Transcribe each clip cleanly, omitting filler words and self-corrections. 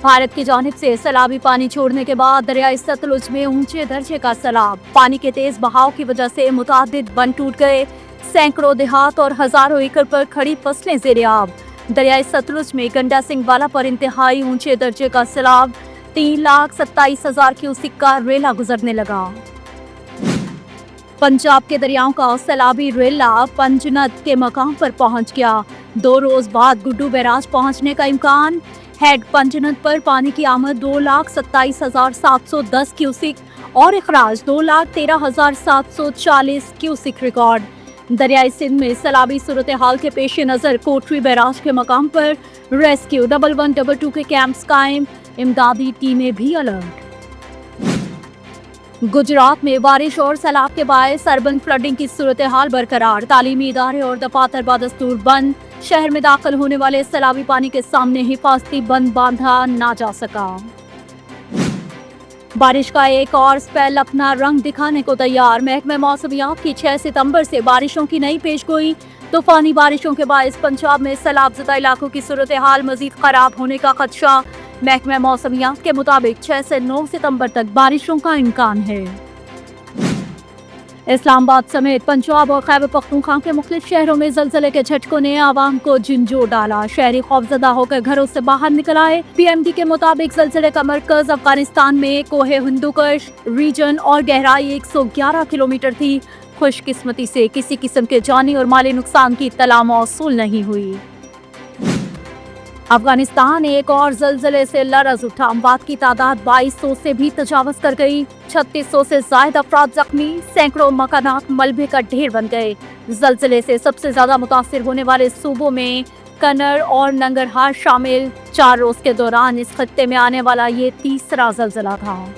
भारत की जानिब से सैलाबी पानी छोड़ने के बाद दरियाई सतलुज में ऊंचे दर्जे का सैलाब। पानी के तेज बहाव की वजह से मुतादिद बंद टूट गए। सैकड़ों देहात और हजारों एकड़ पर खड़ी फसलें ज़ेर-ए-आब। दरियाई सतलुज में गंडा सिंह वाला पर इंतहाई ऊंचे दर्जे का सैलाब। 3,27,000 क्यूसिक का रेला गुजरने लगा। पंजाब के दरियाओं का सैलाबी रेला पंजनद के मकाम पर पहुंच गया। 2 रोज बाद गुड्डू बैराज पहुंचने का इम्कान। हेड पंजनद पर पानी की आमद 2,27,710 क्यूसिक और इखराज 2,13,740 क्यूसिक रिकॉर्ड। दरियाई सिंध में सैलाबी सूरत हाल के पेश नजर कोटरी बैराज के मकाम पर रेस्क्यू 1122 के कैंप्स कायम। इमदादी टीमें भी अलर्ट। गुजरात में बारिश और सैलाब के बायस अर्बन फ्लडिंग की सूरत हाल बरकरार। तालीमी इदारे और दफातर बदस्तूर बंद। शहर में दाखिल होने वाले सैलाबी पानी के सामने हिफाजती बंद बांधा ना जा सका। बारिश का एक और स्पेल अपना रंग दिखाने को तैयार। महकमे मौसमियात की 6 सितंबर से बारिशों की नई पेशगोई। तूफानी बारिशों के बायस पंजाब में सैलाबज़दा इलाकों की सूरत हाल मजीद खराब होने का खदशा। महकमे मौसमियात के मुताबिक 6 से 9 सितंबर तक बारिशों का इम्कान है। इस्लामाबाद समेत पंजाब और खैबर पख्तूनख्वा के मुख्तलिफ शहरों में ज़लज़ले के झटकों ने आवाम को झंझोर डाला। शहरी खौफजदा होकर घरों से बाहर निकल आए। PMD के मुताबिक ज़लज़ले का मरकज अफगानिस्तान में कोहे हिंदुकुश रीजन और गहराई 111 किलोमीटर थी। खुशकिस्मती से किसी किस्म के जानी और माली नुकसान की इत्तला मौसूल नहीं हुई। अफगानिस्तान एक और ज़लज़ले से लरज़ उठा। अमवात की तादाद 2200 से भी तजावज़ कर गई। 3600 से ज़ायद अफराद जख्मी। सैकड़ों मकानात मलबे का ढेर बन गए। ज़लज़ले से सबसे ज़्यादा मुतासिर होने वाले सूबों में कन्नड़ और नंगरहार शामिल। 4 रोज़ के दौरान इस खत्ते में आने वाला ये तीसरा ज़लज़ला था।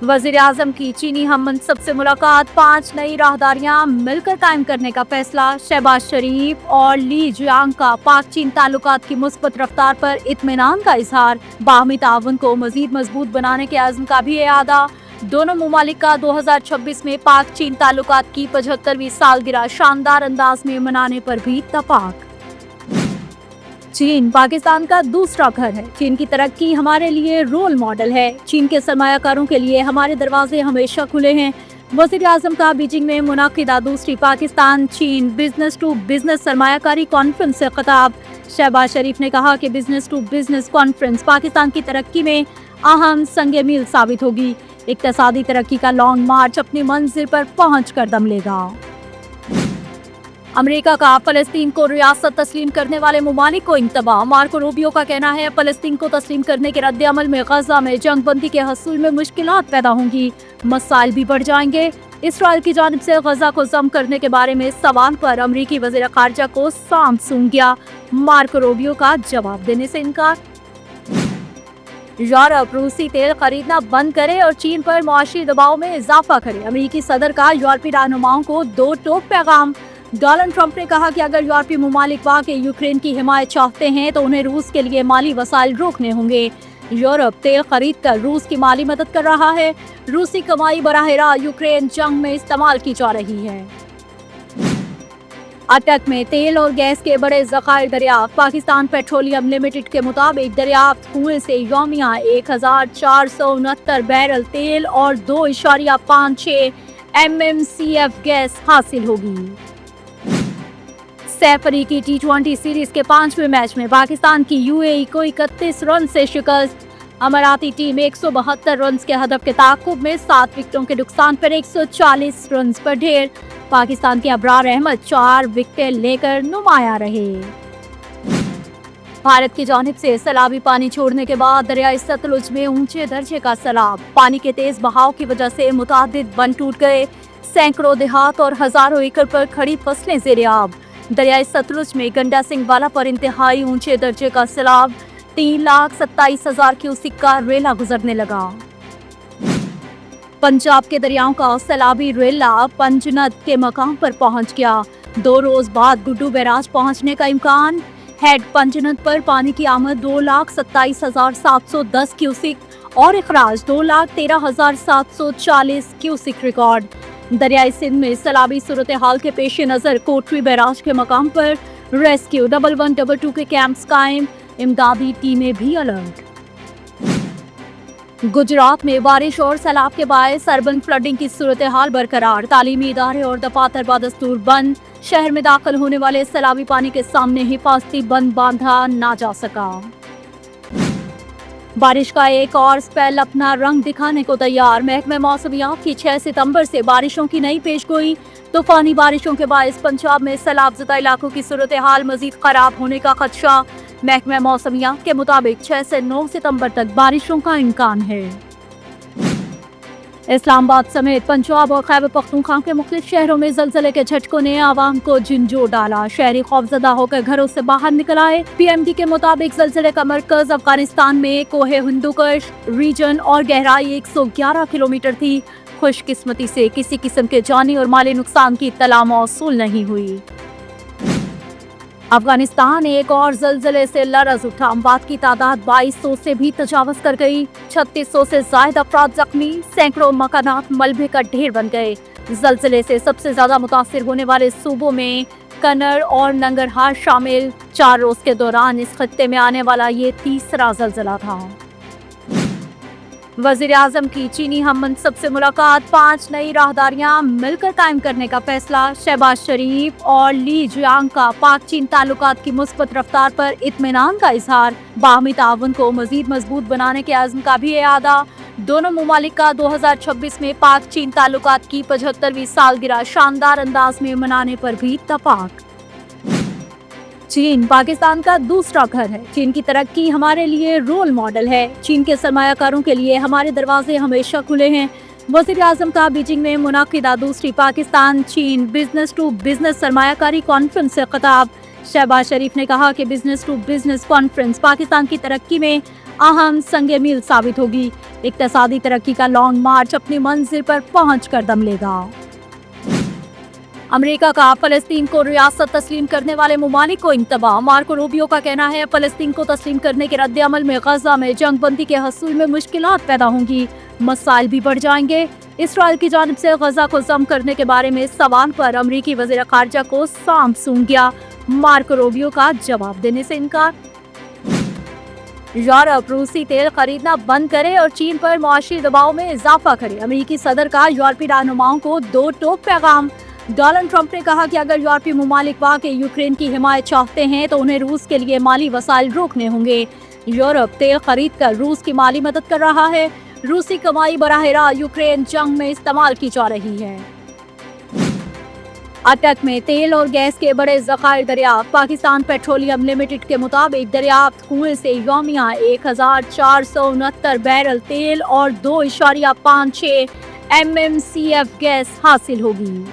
वज़ीर आज़म की चीनी हम मनसब से मुलाकात। 5 नई राहदारियां मिलकर कायम करने का फैसला। शहबाज शरीफ और ली जियांग का पाक चीन ताल्लुकात की मुस्बत रफ्तार पर इत्मीनान का इजहार। बाहमी ताउन को मजीद मजबूत बनाने के अज़्म का भी इआदा। दोनों मुमालिक का 2026 में पाक चीन ताल्लुकात की 75वीं सालगिरह शानदार अंदाज में मनाने पर भी इत्तफाक। चीन पाकिस्तान का दूसरा घर है। चीन की तरक्की हमारे लिए रोल मॉडल है। चीन के सरमायाकारों के लिए हमारे दरवाजे हमेशा खुले हैं। वज़ीर आज़म का बीजिंग में मुनाकिदा दूसरी पाकिस्तान चीन बिजनेस टू बिजनेस सरमायाकारी कॉन्फ्रेंस से खिताब। शहबाज शरीफ ने कहा कि business to business conference Pakistan की तरक्की में अहम संग मील साबित होगी। इक्तसादी तरक्की का लॉन्ग मार्च अपनी मंजिल पर पहुँच कर दम लेगा। अमेरिका का फलस्तीन को रियासत तस्लीम करने वाले मुमालिक को इंतबाह। मार्को रूबियो का कहना है फलस्तीन को तस्लीम करने के रद्द अमल में गजा में जंगबंदी के हसूल में मुश्किलात पैदा होंगी, मसाइल भी बढ़ जाएंगे। इसराइल की जानिब से गजा को जम करने के बारे में सवाल पर अमरीकी वज़ीर ख़ारजा को सांप सूंघ गया। मार्को रूबियो का जवाब देने से इनकार। यूरोप रूसी तेल खरीदना बंद करे और चीन पर मुआशी दबाव में इजाफा करे। अमेरिकी सदर का यूरोपीय रहनुमाओं को 2 टोक पैगाम। डोनाल्ड ट्रंप ने कहा कि अगर यूरोपीय मुमालिक वाकई यूक्रेन की हिमायत चाहते हैं तो उन्हें रूस के लिए माली वसाइल रोकने होंगे। यूरोप तेल खरीद कर रूस की माली मदद कर रहा है। रूसी कमाई बराह रास्त यूक्रेन जंग में इस्तेमाल की जा रही है। अटक में तेल और गैस के बड़े ज़खायर दरियाफ्त। पाकिस्तान पेट्रोलियम लिमिटेड के मुताबिक दरियाफ्त कुएं से यौमिया 1469 बैरल तेल और 2.56 MMCF गैस हासिल होगी। सैफरी की T20 सीरीज के 5वें मैच में पाकिस्तान की UAE को 31 रन से शिकस्त। अमाराती टीम 172 रन के हदफ के ताक़ुब में 7 विकेटों के नुकसान पर 140 रन पर ढेर। पाकिस्तान के अबरार अहमद 4 विकेटें लेकर नुमाया रहे। भारत की जानिब से सैलाबी पानी छोड़ने के बाद दरियाई सतलुज में ऊंचे दर्जे का सैलाब। पानी के तेज बहाव की वजह से मुतादिद बंद टूट गए। सैकड़ों देहात और हजारों एकड़ पर खड़ी फसलें ज़ेर-ए-आब। दरियाई सतलुज में गंडा सिंह वाला पर इंतहाई ऊंचे दर्जे का सैलाब। 3,27,000 क्यूसिक का रेला गुजरने लगा। पंजाब के दरियाओं का सैलाबी रेला पंजनद के मकाम पर पहुंच गया। 2 रोज बाद गुड्डू बैराज पहुंचने का इम्कान। हेड पंजनद पर पानी की आमद 2,27,710 क्यूसिक और इखराज 2,13,740 क्यूसिक रिकॉर्ड। दरियाई सिंध में सैलाबी सूरत हाल के पेश नजर कोटरी बैराज के मकाम पर रेस्क्यू 1122 के कैंप्स कायम। इमदादी टीमें भी अलर्ट। गुजरात में बारिश और सैलाब के बायस अर्बन फ्लडिंग की सूरत हाल बरकरार। तालीमी इदारे और दफातर बदस्तूर बंद। शहर में दाखिल होने वाले सैलाबी पानी के सामने हिफाजती बंद बांधा ना जा सका। बारिश का एक और स्पेल अपना रंग दिखाने को तैयार। महकमे मौसमियात की 6 सितंबर से बारिशों की नई पेशगोई। तूफानी बारिशों के बायस पंजाब में सैलाबज़दा इलाकों की सूरत हाल मजीद खराब होने का खदशा। महकमे मौसमियात के मुताबिक 6 से 9 सितंबर तक बारिशों का इम्कान है। इस्लामाबाद समेत पंजाब और खैबर पख्तूनख्वा के मुख्तलिफ शहरों में जलजले के झटकों ने आवाम को झंझोर डाला। शहरी खौफजदा होकर घरों से बाहर निकल आए। पीएमडी के मुताबिक जलजले का मरकज अफगानिस्तान में कोहे हिंदुकुश रीजन और गहराई 111 किलोमीटर थी। खुशकिस्मती से किसी किस्म के जानी और माली नुकसान की इत्तला मौसूल नहीं हुई। अफगानिस्तान एक और जलजले से लरज उठा। अमवात की तादाद 2200 से भी तजावज कर गई। 3600 से ज्यादा अफराद जख्मी। सैकड़ों मकानात मलबे का ढेर बन गए। जलजले से सबसे ज्यादा मुतासिर होने वाले सूबों में कन्नड़ और नंगरहार शामिल। 4 रोज के दौरान इस खत्ते में आने वाला ये तीसरा जलजला था। वजीर आजम की चीनी हम मनसब से मुलाकात। 5 नई राहदारियां मिलकर कायम करने का फैसला। शहबाज शरीफ और ली जियांग का पाक चीन ताल्लुकात की मुस्बत रफ्तार पर इत्मीनान का इजहार। बाहमी ताउन को मजीद मजबूत बनाने के आज़म का भी इरादा। दोनों मुमालिक का 2026 में पाक चीन ताल्लुकात की 75वीं सालगिरह शानदार अंदाज में मनाने पर भी इत्तफाक। चीन पाकिस्तान का दूसरा घर है। चीन की तरक्की हमारे लिए रोल मॉडल है। चीन के सरमायाकारों के लिए हमारे दरवाजे हमेशा खुले हैं। वज़ीर आज़म का बीजिंग में मुनाकिदा दूसरी पाकिस्तान चीन बिजनेस टू बिजनेस सरमायाकारी कॉन्फ्रेंस से खिताब। शहबाज शरीफ ने कहा कि business to business conference Pakistan की तरक्की में अहम संगे मील साबित होगी। इक्तसादी तरक्की का लॉन्ग मार्च अपनी मंजिल पर पहुँच कर दम लेगा। अमेरिका का फलस्तीन को रियासत तस्लीम करने वाले मुमालिक को इंतबाह। मार्को रूबियो का कहना है फलस्तीन को तस्लीम करने के रद्द-ए-अमल में गजा में जंग बंदी के हसूल में मुश्किलात पैदा होंगी। मसाइल भी बढ़ जाएंगे। इसराइल की जानिब से गजा को जम करने के बारे में सवाल पर अमरीकी वज़ीर खारजा को सांप सूंघ गया। मार्को रूबियो का जवाब देने से इनकार। यूरोप रूसी तेल खरीदना बंद करे और चीन पर मुआशी दबाव में इजाफा करे। अमेरिकी सदर का यूरोपीय रहनुमाओं को 2 टोक पैगाम। डोनाल्ड ट्रंप ने कहा कि अगर यूरोपीय मुमालिक वाकई यूक्रेन की हिमायत चाहते हैं तो उन्हें रूस के लिए माली वसाइल रोकने होंगे। यूरोप तेल खरीद कर रूस की माली मदद कर रहा है। रूसी कमाई बराह रास्त यूक्रेन जंग में इस्तेमाल की जा रही है। अटक में तेल और गैस के बड़े ज़खायर दरियाफ्त। पाकिस्तान पेट्रोलियम लिमिटेड के मुताबिक दरियाफ्त कुएं से यौमिया 1469 बैरल तेल और 2.56 MMCF गैस हासिल होगी।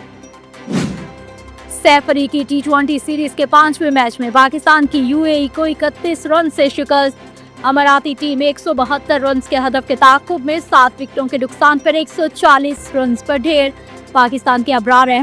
सैफ अली की T20 सीरीज के 5वें मैच में पाकिस्तान की यूएई को 31 रन से शिकस्त। अमाराती टीम 172 रन के हदफ के ताक़ुब में 7 विकेटों के नुकसान पर 140 रन पर ढेर। पाकिस्तान के अबरार अहमद